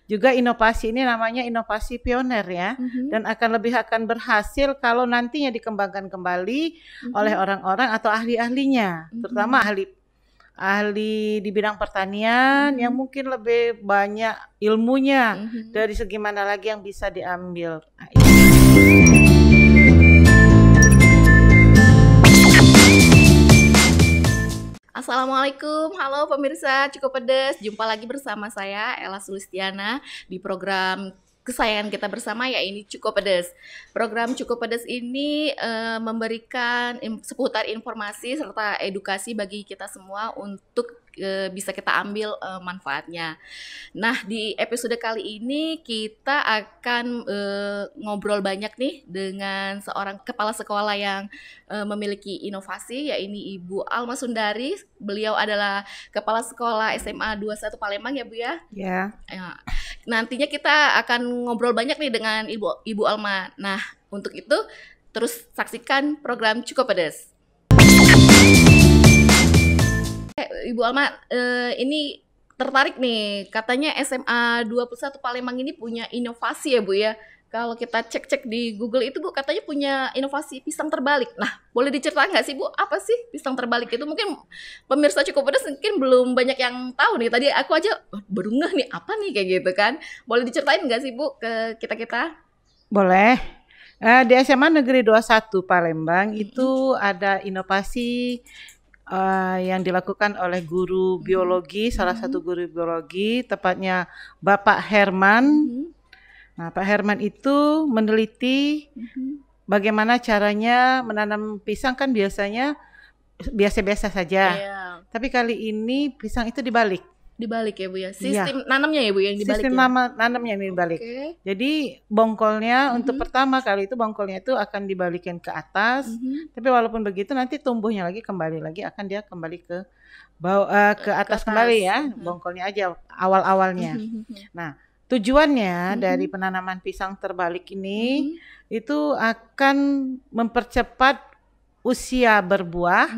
juga inovasi ini namanya inovasi pioner ya, dan akan berhasil kalau nantinya dikembangkan kembali oleh orang-orang atau ahli-ahlinya, terutama ahli di bidang pertanian yang mungkin lebih banyak ilmunya dari segi mana lagi yang bisa diambil. Nah, Assalamualaikum, halo pemirsa Cukup Pedes. Jumpa lagi bersama saya Ella Sulistiana di program kesayangan kita bersama, yaitu Cukup Pedes. Program Cukup Pedes ini memberikan seputar informasi serta edukasi bagi kita semua untuk bisa kita ambil manfaatnya. Nah, di episode kali ini kita akan ngobrol banyak nih dengan seorang kepala sekolah yang memiliki inovasi, yaitu Ibu Alma Sundari. Beliau adalah kepala sekolah SMA 21 Palembang ya Bu ya? Ya. Nantinya kita akan ngobrol banyak nih dengan Ibu Alma. Nah, untuk itu terus saksikan program Cukup Pedes. Ibu Alma, ini tertarik nih, katanya SMA 21 Palembang ini punya inovasi ya Bu ya. Kalau kita cek-cek di Google itu Bu, katanya punya inovasi pisang terbalik. Nah, boleh diceritakan nggak sih Bu, apa sih pisang terbalik itu? Mungkin pemirsa Cukup Pedes mungkin belum banyak yang tahu nih. Tadi aku aja baru ngeh nih, apa nih kayak gitu kan. Boleh diceritain nggak sih Bu ke kita-kita? Boleh. Di SMA Negeri 21 Palembang itu ada inovasi yang dilakukan oleh guru biologi, salah satu guru biologi, tepatnya Bapak Herman. Nah, Pak Herman itu meneliti bagaimana caranya menanam pisang, kan biasanya biasa-biasa saja. Tapi kali ini pisang itu dibalik ya Bu ya. Sistem nanamnya ya Bu yang dibalik. Sistem nanamnya yang dibalik. Jadi bongkolnya untuk pertama kali itu bongkolnya itu akan dibalikin ke atas. Tapi walaupun begitu nanti tumbuhnya lagi kembali lagi akan dia kembali ke bawah, ke atas kembali ya. Bongkolnya aja awal-awalnya. Nah, tujuannya dari penanaman pisang terbalik ini itu akan mempercepat usia berbuah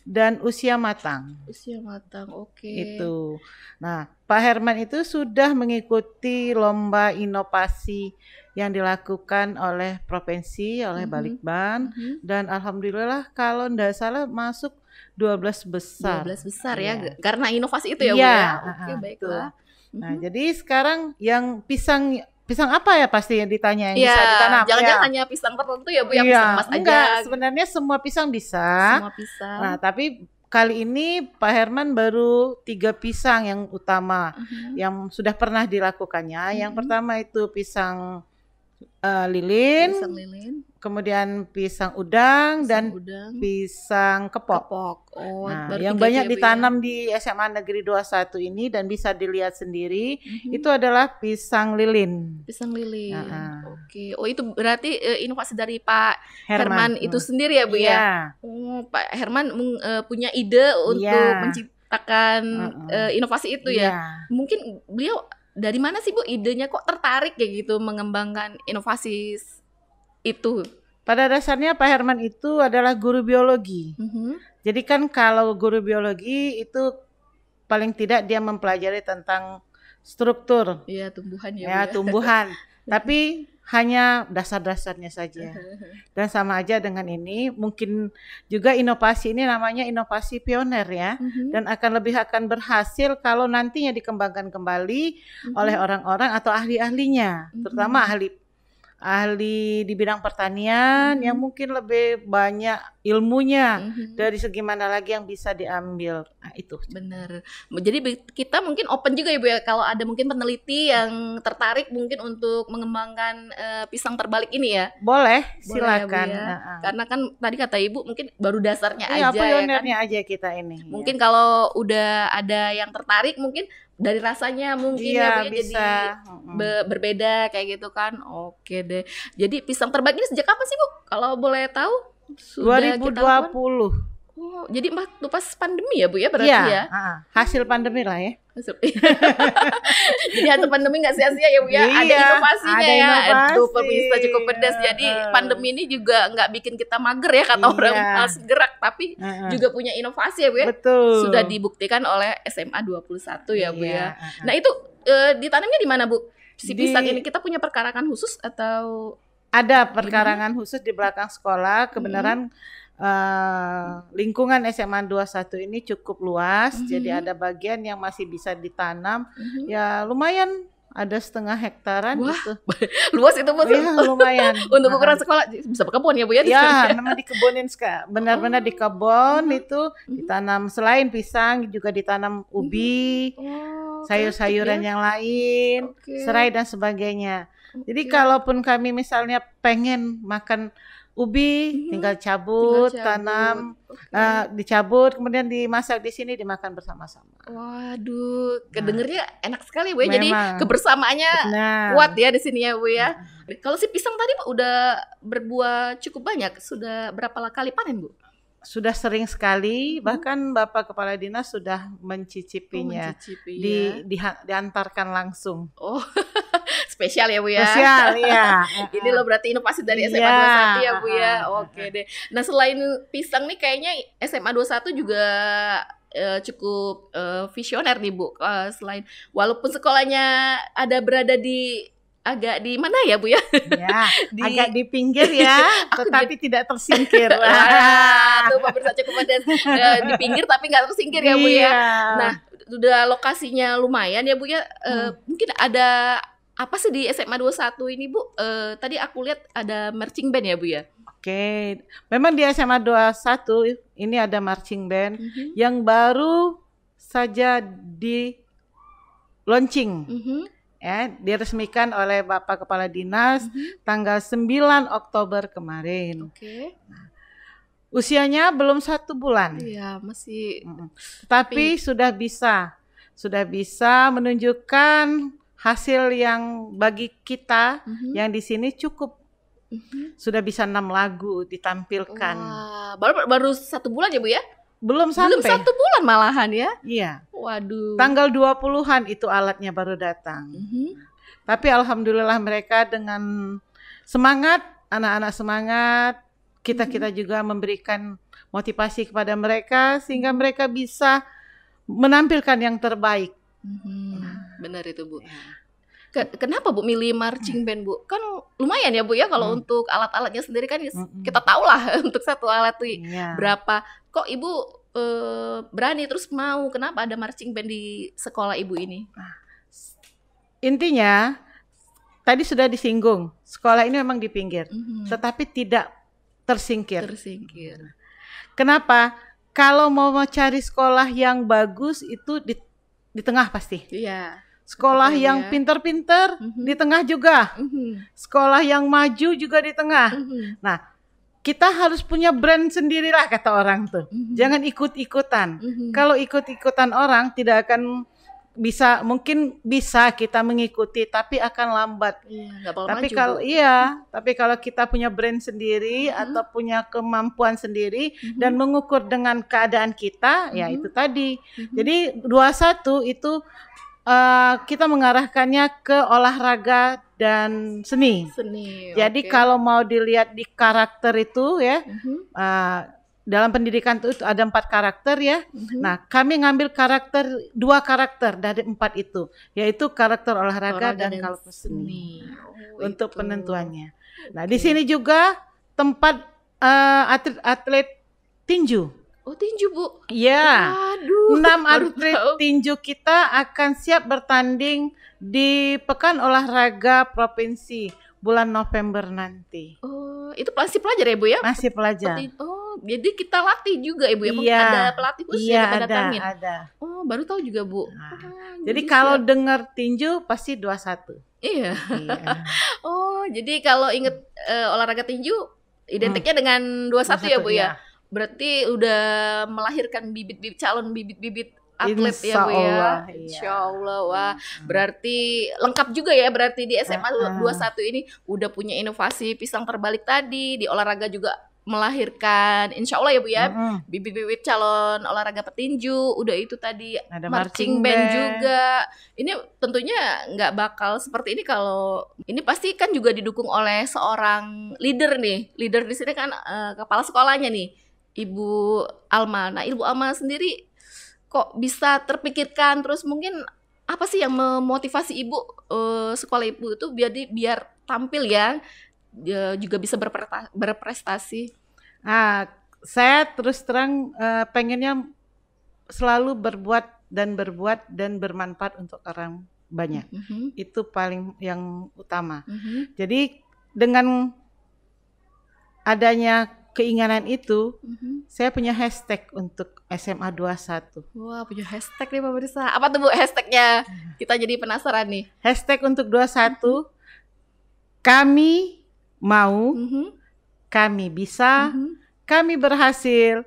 dan usia matang. Usia matang, oke. Itu. Nah, Pak Herman itu sudah mengikuti lomba inovasi yang dilakukan oleh provinsi, oleh Balikban, dan alhamdulillah kalau tidak salah masuk 12 besar. 12 besar ya, karena inovasi itu ya Bu ya. Oke, baiklah. Nah, jadi sekarang yang pisang apa ya pasti yang ditanya yang bisa ditanam. Jangan-jangan hanya pisang tertentu ya Bu, yang pisang emas aja. Enggak, sebenarnya semua pisang bisa. Semua pisang. Nah, tapi kali ini Pak Herman baru 3 pisang yang utama yang sudah pernah dilakukannya. Yang pertama itu pisang lilin. Pisang lilin. Kemudian pisang udang dan pisang kepok. Nah, yang banyak ditanam di SMA Negeri 21 ini dan bisa dilihat sendiri itu adalah pisang lilin. Pisang lilin. Oke. Oh, itu berarti inovasi dari Pak Herman itu sendiri ya Bu ya? Oh, Pak Herman punya ide untuk menciptakan inovasi itu ya. Mungkin beliau dari mana sih Bu idenya, kok tertarik kayak gitu mengembangkan inovasi itu? Pada dasarnya Pak Herman itu adalah guru biologi. Jadi kan kalau guru biologi itu paling tidak dia mempelajari tentang struktur. Iya, tumbuhan ya. Ya, tumbuhan. Tapi hanya dasar-dasarnya saja. Dan sama aja dengan ini, mungkin juga inovasi ini namanya inovasi pioner ya. Dan akan berhasil kalau nantinya dikembangkan kembali oleh orang-orang atau ahli-ahlinya, terutama ahli di bidang pertanian yang mungkin lebih banyak ilmunya dari segi mana lagi yang bisa diambil. Nah, itu. Benar. Jadi kita mungkin open juga ya Bu ya, kalau ada mungkin peneliti yang tertarik mungkin untuk mengembangkan pisang terbalik ini ya. Boleh, silakan. Ya, karena kan tadi kata Ibu mungkin baru dasarnya aja. Iya, pionernya aja kita ini. Mungkin kalau udah ada yang tertarik mungkin dari rasanya mungkin ya Bu, bisa jadi berbeda kayak gitu kan. Oke deh. Jadi pisang terbalik ini sejak kapan sih Bu? Kalau boleh tahu? Sudah 2020. Oh, jadi waktu pas pandemi ya Bu ya berarti ya? Hasil pandemi lah ya. Jadi hasil pandemi nggak sia-sia ya Bu ya? Ada inovasinya ya. Aduh, pemirsa Cukup Pedes. Jadi pandemi ini juga nggak bikin kita mager ya, kata orang malas gerak, tapi juga punya inovasi ya Bu ya. Betul. Sudah dibuktikan oleh SMA 21 ya Bu ya. Nah, itu ditanamnya di mana, Bu? Si pisang Di ini kita punya perkarangan khusus atau Ada gimana? perkarangan khusus di belakang sekolah. Kebenaran lingkungan SMA 21 ini cukup luas, jadi ada bagian yang masih bisa ditanam. Ya lumayan, ada 1/2 hektaran Wah, gitu. luas itu, Bu. Ya lumayan. Untuk ukuran sekolah bisa berkebun ya, Bu ya di Ya, sana? memang dikebunin benar-benar di kebun itu ditanam, selain pisang juga ditanam ubi, Oh, sayur-sayuran kreatif ya. yang lain, Oke. serai dan sebagainya. Jadi Oke. kalaupun kami misalnya pengen makan ubi, tinggal cabut, tanam, dicabut, kemudian dimasak di sini, dimakan bersama-sama. Waduh, kedengernya enak sekali, Bu ya. Jadi Memang. kebersamaannya Benar. kuat ya di sini ya, Bu ya. Kalau si pisang tadi, Bu, udah berbuah cukup banyak. Sudah berapa kali panen, Bu? Sudah sering sekali, bahkan Bapak Kepala Dinas sudah mencicipinya. Mencicipi ya. Diantarkan langsung. Oh, spesial ya, Bu ya. Spesial, iya. Ini loh berarti inovasi dari SMA Iya. 21 ya, Bu ya. Oke deh. Nah, selain pisang nih kayaknya SMA 21 juga cukup visioner nih, Bu. Selain walaupun sekolahnya berada di agak di mana ya, Bu ya? Ya, Di agak di pinggir ya, tetapi tidak tersingkir. Wah, tuh pemirsa cukup ada di pinggir tapi nggak tersingkir ya, Bu ya. Iya. Nah, udah lokasinya lumayan ya, Bu ya. Mungkin ada apa sih di SMA 21 ini, Bu? Tadi aku lihat ada marching band ya, Bu ya. Oke, memang di SMA 21 ini ada marching band yang baru saja di launching. Ya, diresmikan oleh Bapak Kepala Dinas tanggal 9 Oktober kemarin. Oke. Usianya belum 1 bulan. Iya, masih. Tapi sudah bisa menunjukkan hasil yang bagi kita yang di sini cukup. Sudah bisa 6 lagu ditampilkan. Wah, baru 1 bulan ya, Bu ya? Belum sampai. Belum 1 bulan malahan ya? Iya. Waduh. Tanggal 20-an itu alatnya baru datang. Tapi alhamdulillah mereka dengan semangat, anak-anak semangat, kita juga memberikan motivasi kepada mereka sehingga mereka bisa menampilkan yang terbaik. Benar itu, Bu. Kenapa, Bu, milih marching band, Bu? Kan lumayan ya, Bu ya, kalau untuk alat-alatnya sendiri kan kita tahu lah untuk satu alat tuh berapa. Kok Ibu berani terus mau, kenapa ada marching band di sekolah Ibu ini? Intinya tadi sudah disinggung, sekolah ini memang di pinggir, tetapi tidak tersingkir. Kenapa? Kalau mau cari sekolah yang bagus itu di tengah pasti. Iya. Sekolah yang pinter-pinter di tengah juga. Sekolah yang maju juga di tengah. Nah, kita harus punya brand sendirilah kata orang tuh. Jangan ikut-ikutan. Kalau ikut-ikutan orang tidak akan bisa, mungkin bisa kita mengikuti tapi akan lambat. Tapi kalau kita punya brand sendiri atau punya kemampuan sendiri dan mengukur dengan keadaan kita, ya itu tadi. Jadi 21 itu kita mengarahkannya ke olahraga dan seni. Jadi kalau mau dilihat di karakter itu ya, dalam pendidikan itu ada 4 karakter ya. Nah, kami ngambil 2 karakter dari 4 itu, yaitu karakter olahraga dan karakter seni untuk penentuannya. Nah, di sini juga tempat atlet-atlet tinju. Oh, tinju, Bu? Iya. Waduh. 6 atlet tinju kita akan siap bertanding di Pekan Olahraga Provinsi bulan November nanti. Oh, itu masih pelajar ya, Bu ya? Masih pelajar. Oh, jadi kita latih juga ya, Bu ya? Iya. Ada pelatih khusus yang kita datangin? Ada. Oh, baru tahu juga, Bu. Jadi kalau dengar tinju pasti 21. Iya. Oh, jadi kalau inget olahraga tinju identiknya dengan 21 ya, Bu ya? Berarti udah melahirkan calon bibit-bibit atlet ya, Bu ya. Insyaallah. Wah, berarti lengkap juga ya, berarti di SMA 21 ini udah punya inovasi pisang terbalik tadi, di olahraga juga melahirkan insyaallah ya, Bu ya, bibit-bibit calon olahraga petinju, udah itu tadi ada marching band juga. Ini tentunya nggak bakal seperti ini kalau ini pasti kan juga didukung oleh seorang leader nih. Leader di sini kan kepala sekolahnya nih, Ibu Alma. Nah, Ibu Alma sendiri kok bisa terpikirkan terus mungkin apa sih yang memotivasi ibu sekolah ibu itu biar tampil ya juga bisa berprestasi? Saya terus terang pengennya selalu berbuat dan bermanfaat untuk orang banyak. Itu paling yang utama. Jadi dengan adanya keinginan itu, saya punya hashtag untuk SMA 21. Wah, punya hashtag nih pemirsa. Apa tuh Bu hashtagnya? Kita jadi penasaran nih. Hashtag untuk 21, kami mau, kami bisa, kami berhasil.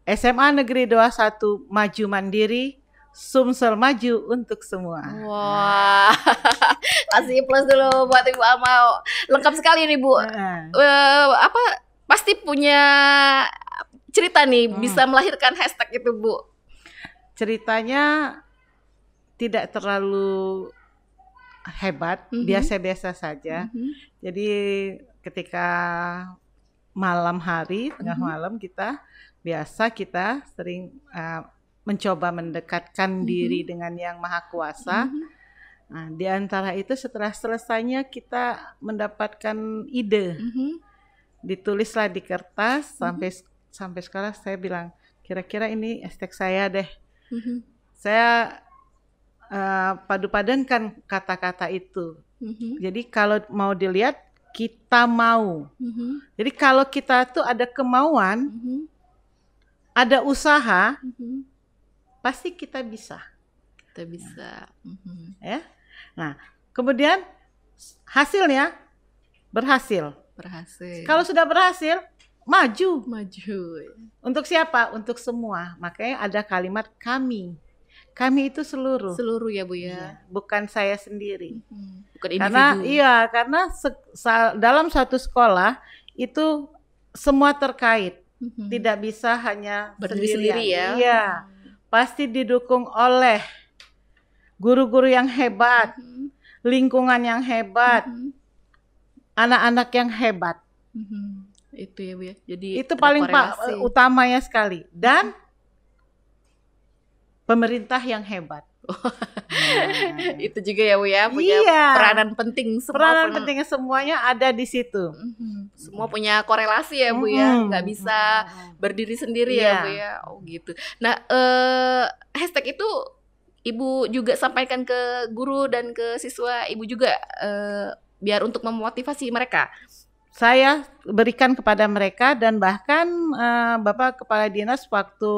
SMA Negeri 21 maju mandiri, Sumsel maju untuk semua. Wah, kasih plus dulu buat Ibu Alma. Lengkap sekali nih Bu. Pasti punya cerita nih bisa melahirkan hashtag itu Bu. Ceritanya tidak terlalu hebat, biasa-biasa saja. Jadi ketika malam hari, tengah malam kita sering mencoba mendekatkan diri dengan Yang Maha Kuasa. Nah, di antara itu setelah selesainya kita mendapatkan ide. Ditulislah di kertas sampai sekarang saya bilang kira-kira ini hashtag saya deh. Saya padu-padankan kata-kata itu. Jadi kalau mau dilihat kita mau. Jadi kalau kita tuh ada kemauan, ada usaha, pasti kita bisa. Kita bisa. Ya. Nah, kemudian hasilnya berhasil. Kalau sudah berhasil, maju. Untuk siapa? Untuk semua. Makanya ada kalimat kami. Kami itu seluruh. Seluruh ya Bu ya. Bukan saya sendiri. Bukan individu. Karena dalam satu sekolah itu semua terkait. Tidak bisa hanya berdiri sendiri ya. Iya. Pasti didukung oleh guru-guru yang hebat, lingkungan yang hebat, anak-anak yang hebat. Itu ya Bu ya. Jadi itu paling utamanya sekali. Dan pemerintah yang hebat. Itu juga ya Bu ya, punya peranan penting. Peranan pentingnya semuanya ada di situ. Semua punya korelasi ya Bu ya, nggak bisa berdiri sendiri ya Bu ya. Oh gitu. Nah hashtag itu Ibu juga sampaikan ke guru dan ke siswa Ibu juga biar untuk memotivasi mereka. Saya berikan kepada mereka dan bahkan Bapak Kepala Dinas waktu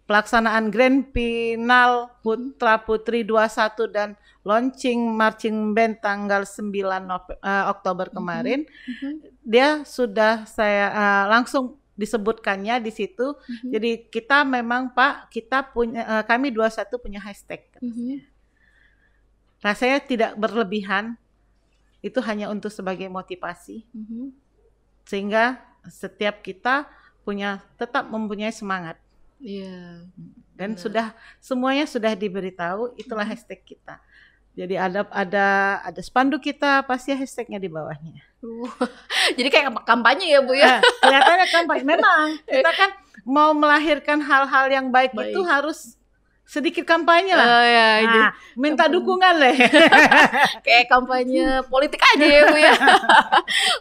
pelaksanaan Grand Final Putra Putri 21 dan launching marching band tanggal 9 Oktober kemarin, dia sudah saya langsung disebutkannya di situ. Jadi kita memang Pak, kita punya kami 21 punya hashtag. Rasanya tidak berlebihan, itu hanya untuk sebagai motivasi, sehingga setiap kita tetap mempunyai semangat. Iya. Dan semuanya sudah diberitahu, itulah hashtag kita. Jadi ada spanduk kita, pasti hashtagnya di bawahnya. Jadi kayak kampanye ya Bu ya. Kelihatannya kampanye. Memang kita kan mau melahirkan hal-hal yang baik. Itu harus sedikit kampanye lah. Minta dukungan lah. Kayak kampanye politik aja ya Bu ya.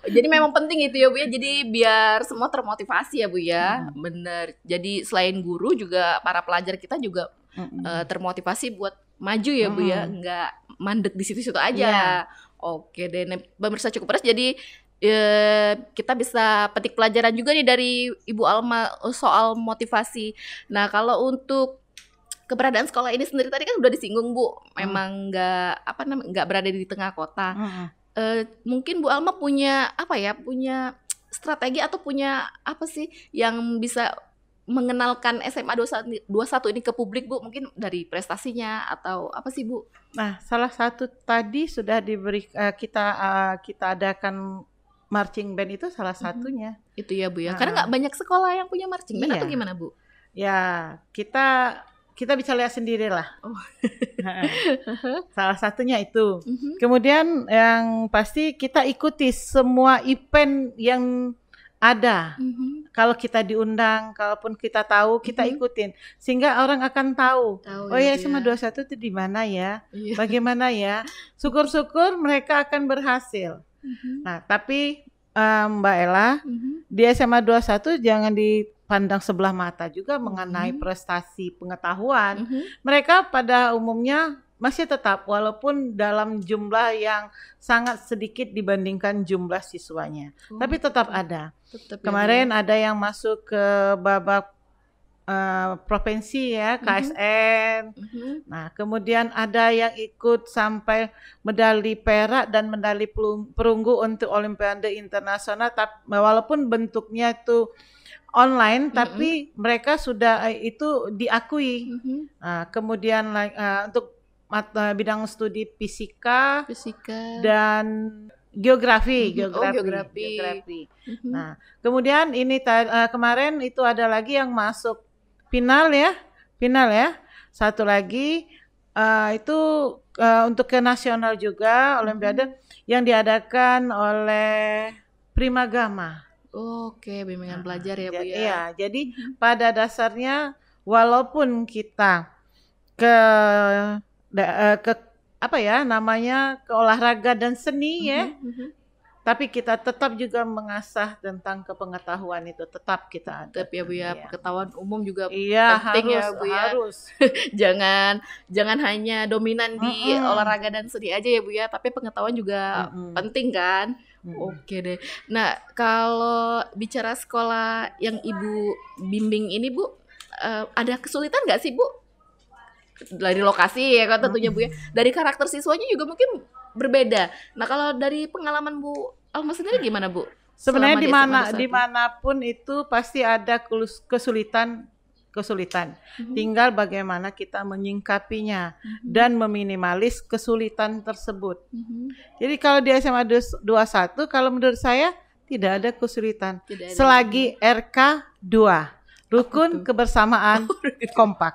Jadi memang penting itu ya Bu ya. Jadi biar semua termotivasi ya Bu ya. Bener. Jadi selain guru juga para pelajar kita juga termotivasi buat maju ya Bu ya. Enggak mandek di situ-situ aja. Oke deh. Pemirsa Cukup Pedas, jadi kita bisa petik pelajaran juga nih dari Ibu Alma soal motivasi. Nah kalau untuk keberadaan sekolah ini sendiri tadi kan udah disinggung Bu, memang nggak berada di tengah kota. Mungkin Bu Alma punya punya strategi atau punya apa sih yang bisa mengenalkan SMA 21 ini ke publik Bu? Mungkin dari prestasinya atau apa sih Bu? Nah, salah satu tadi sudah diberi kita adakan marching band, itu salah satunya. Itu ya Bu ya. Karena nggak banyak sekolah yang punya marching band atau gimana Bu? Ya, kita bisa lihat sendiri lah. Salah satunya itu. Kemudian yang pasti kita ikuti semua event yang ada. Kalau kita diundang, kalaupun kita tahu, kita ikutin. Sehingga orang akan tahu oh ya SMA 21 itu di mana ya? Bagaimana ya? Syukur-syukur mereka akan berhasil. Nah, tapi Mbak Ella, di SMA 21 jangan dipandang sebelah mata juga mengenai prestasi pengetahuan. Mereka pada umumnya masih tetap, walaupun dalam jumlah yang sangat sedikit dibandingkan jumlah siswanya, tapi tetap ada. Kemarin ada yang masuk ke babak provinsi ya, KSN. Nah, kemudian ada yang ikut sampai medali perak dan medali perunggu untuk Olimpiade Internasional, walaupun bentuknya itu online, tapi mereka sudah itu diakui. Nah, kemudian untuk bidang studi fisika dan geografi. Nah, kemudian ini kemarin itu ada lagi yang masuk final ya. Satu lagi itu untuk ke nasional juga, Olimpiade yang diadakan oleh Primagama. Oke, bimbingan belajar ya Bu ya. Iya, jadi pada dasarnya walaupun kita ke ke olahraga dan seni ya, tapi kita tetap juga mengasah tentang kepengetahuan itu, tetap kita ada. Tetap ya Bu ya, pengetahuan umum juga penting ya Bu ya. Harus. jangan hanya dominan di olahraga dan seni aja ya Bu ya, tapi pengetahuan juga penting kan. Oke deh. Nah, kalau bicara sekolah yang Ibu bimbing ini Bu, ada kesulitan nggak sih Bu? Dari lokasi ya kan tentunya Bu ya. Dari karakter siswanya juga mungkin berbeda. Nah, kalau dari pengalaman Bu Alma sendiri gimana Bu? Sebenarnya dimanapun itu pasti ada kesulitan. Tinggal bagaimana kita menyingkapinya dan meminimalis kesulitan tersebut. Jadi kalau di SMA 21, kalau menurut saya tidak ada kesulitan. Selagi RK 2. Rukun kebersamaan kompak.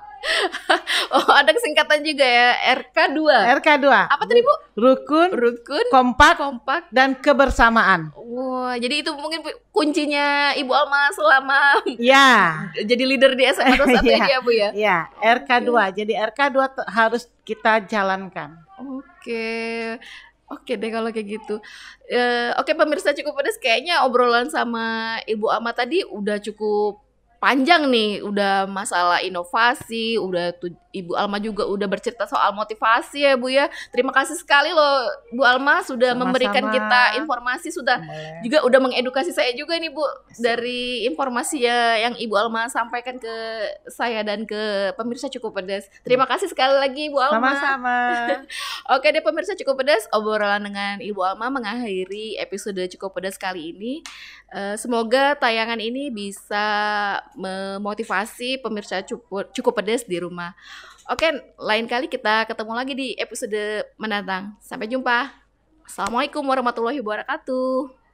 Oh, ada kesingkatan juga ya, RK2. RK2. Apa tadi Bu? Rukun kompak dan kebersamaan. Wah, jadi itu mungkin kuncinya Ibu Alma selama jadi leader di SMA 21 ini ya Bu ya? Iya, RK2. Jadi RK2 harus kita jalankan. Oke deh kalau kayak gitu. Oke pemirsa Cukup Pedas, kayaknya obrolan sama Ibu Alma tadi udah cukup panjang nih, udah masalah inovasi, Ibu Alma juga udah bercerita soal motivasi ya Bu ya. Terima kasih sekali loh Bu Alma sudah memberikan kita informasi, juga udah mengedukasi saya juga nih Bu dari informasi yang Ibu Alma sampaikan ke saya dan ke pemirsa Cukup Pedas. Terima kasih sekali lagi Bu Alma. Sama-sama. Oke deh pemirsa Cukup Pedas, obrolan dengan Ibu Alma mengakhiri episode Cukup Pedas kali ini. Semoga tayangan ini bisa memotivasi pemirsa Cukup Pedas di rumah. Oke, lain kali kita ketemu lagi di episode mendatang. Sampai jumpa. Assalamualaikum warahmatullahi wabarakatuh.